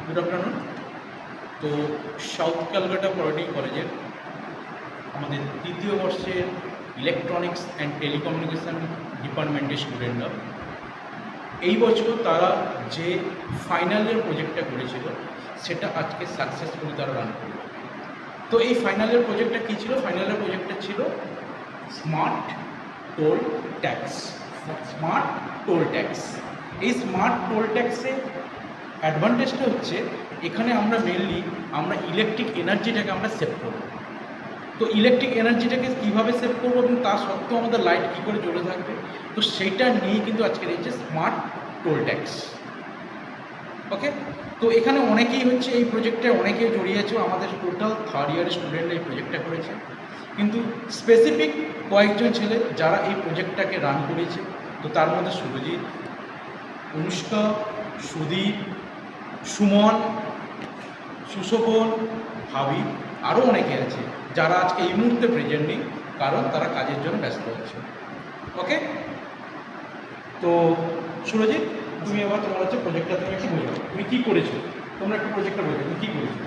Good afternoon. তো south Calcutta polytechnic কলেজের আমাদের তৃতীয় বর্ষের ইলেকট্রনিক্স অ্যান্ড টেলিকমিউনিকেশান ডিপার্টমেন্টের স্টুডেন্টরা এই বছর তারা যে ফাইনাল ইয়ার প্রজেক্টটা করেছিল সেটা আজকে সাকসেসফুলি তারা রান করবে। তো এই ফাইনাল ইয়ার প্রজেক্টটা কী ছিল? ফাইনাল ইয়ার প্রজেক্টটা ছিল smart toll tax. Smart toll tax, এই স্মার্ট টোল ট্যাক্সে অ্যাডভান্টেজটা হচ্ছে এখানে আমরা মেনলি ইলেকট্রিক এনার্জিটাকে আমরা সেভ করব। তো ইলেকট্রিক এনার্জিটাকে কীভাবে সেভ করবো এবং তা সত্ত্বেও আমাদের লাইট কী করে জ্বলে থাকবে, তো সেইটা নিয়েই কিন্তু আজকে রয়েছে স্মার্ট টোল ট্যাক্স। ওকে, তো এখানে অনেকেই হচ্ছে এই প্রজেক্টে অনেকেই জড়িয়ে আছে। আমাদের টোটাল থার্ড ইয়ারের স্টুডেন্টরা এই প্রজেক্টটা করেছে, কিন্তু স্পেসিফিক কয়েকজন ছেলে যারা এই প্রজেক্টটাকে রান করেছে। তো তার মধ্যে সুরজিৎ, অনুষ্কা, সুদীপ, সুমন, সুশোভন, ভাবি, আরও অনেকে আছে যারা আজকে এই মুহূর্তে প্রেজেন্ট নেই, কারণ তারা কাজের জন্য ব্যস্ত হচ্ছে। ওকে, তো সুরজিৎ, তুমি এবার তোমার হচ্ছে প্রজেক্টটা তুমি একটু বোঝাও, তুমি কী করেছো? তোমরা একটু প্রজেক্টটা বোঝাও, তুমি কী করেছো?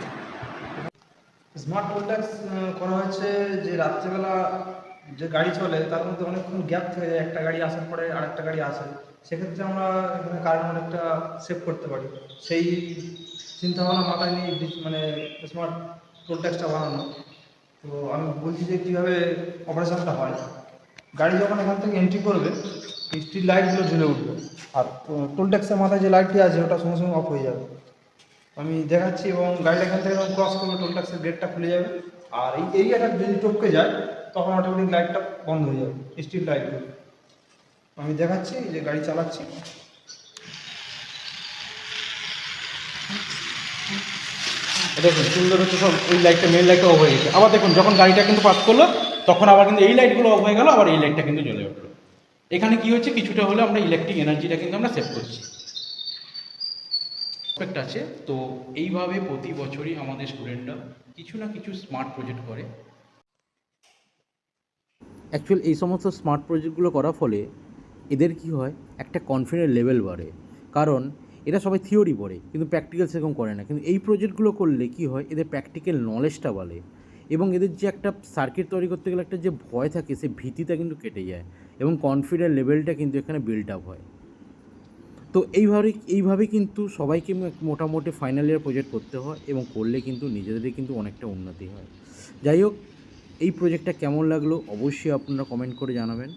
স্মার্ট টোল ট্যাক্স করা হয়েছে যে রাত্রেবেলা যে গাড়ি চলে তার মধ্যে অনেকক্ষণ গ্যাপ থেকে যায়, একটা গাড়ি আসার পরে আরেকটা গাড়ি আসে, সেক্ষেত্রে আমরা এখানে কারেন্ট অনেকটা সেভ করতে পারি। সেই চিন্তাভাবনা মাথায় নিয়ে স্মার্ট টোল ট্যাক্সটা বানানো। তো আমি বলছি যে কীভাবে অপারেশনটা হয়। গাড়ি যখন এখান থেকে এন্ট্রি করবে, স্ট্রিট লাইটগুলো জ্বলে উঠবে, আর টোল ট্যাক্সের মাথায় যে লাইটটি আছে ওটা সঙ্গে সঙ্গে অফ হয়ে যাবে। আমি দেখাচ্ছি, এবং গাড়িটা এখান থেকে যখন ক্রস করবে টোল ট্যাক্সের গেটটা খুলে যাবে, আর এই এরিয়াটা যদি টপকে যায় তখন অটোমেটিক লাইটটা বন্ধ হয়ে যাবে, স্ট্রিট লাইটগুলো। আমি দেখাচ্ছি যে গাড়ি চালাচ্ছি। দেখুন সুন্দর হচ্ছে সব, ওই লাইটটা মেন লাইটটা অফ হয়ে গেছে। আবার দেখুন যখন গাড়িটা কিন্তু পাস করলো তখন আবার কিন্তু এই লাইটগুলো অফ হয়ে গেল, আবার এই লাইটটা কিন্তু জ্বলে উঠলো। এখানে কি হচ্ছে, কিছুটা হলে আমরা ইলেকট্রিক এনার্জিটা কিন্তু আমরা সেভ করছি। প্রজেক্ট আছে, তো এইভাবে প্রতি বছরই আমাদের স্টুডেন্টরা কিছু না কিছু স্মার্ট প্রজেক্ট করে। অ্যাকচুয়ালি এই সমস্ত স্মার্ট প্রজেক্টগুলো করার ফলে এদের কি হয়, একটা কনফিডেন্ট লেভেল বাড়ে। কারণ এরা সবাই থিওরি পড়ে কিন্তু প্র্যাকটিক্যাল সেরকম করে না, কিন্তু এই প্রজেক্টগুলো করলে কি হয়, এদের প্র্যাকটিক্যাল নলেজটা বাড়ে এবং এদের যে একটা সার্কিট তৈরি করতে গেলে একটা যে ভয় থাকে সেই ভীতিটা কিন্তু কেটে যায় এবং কনফিডেন্ট লেভেলটা কিন্তু এখানে বিল্ড আপ হয়। তো এইভাবে কিন্তু সবাইকে মোটামুটি ফাইনাল ইয়ার প্রজেক্ট করতে হয় এবং করলে কিন্তু নিজেদেরই কিন্তু অনেকটা উন্নতি হয়। যাই হোক, এই প্রজেক্টটা কেমন লাগলো অবশ্যই আপনারা কমেন্ট করে জানাবেন।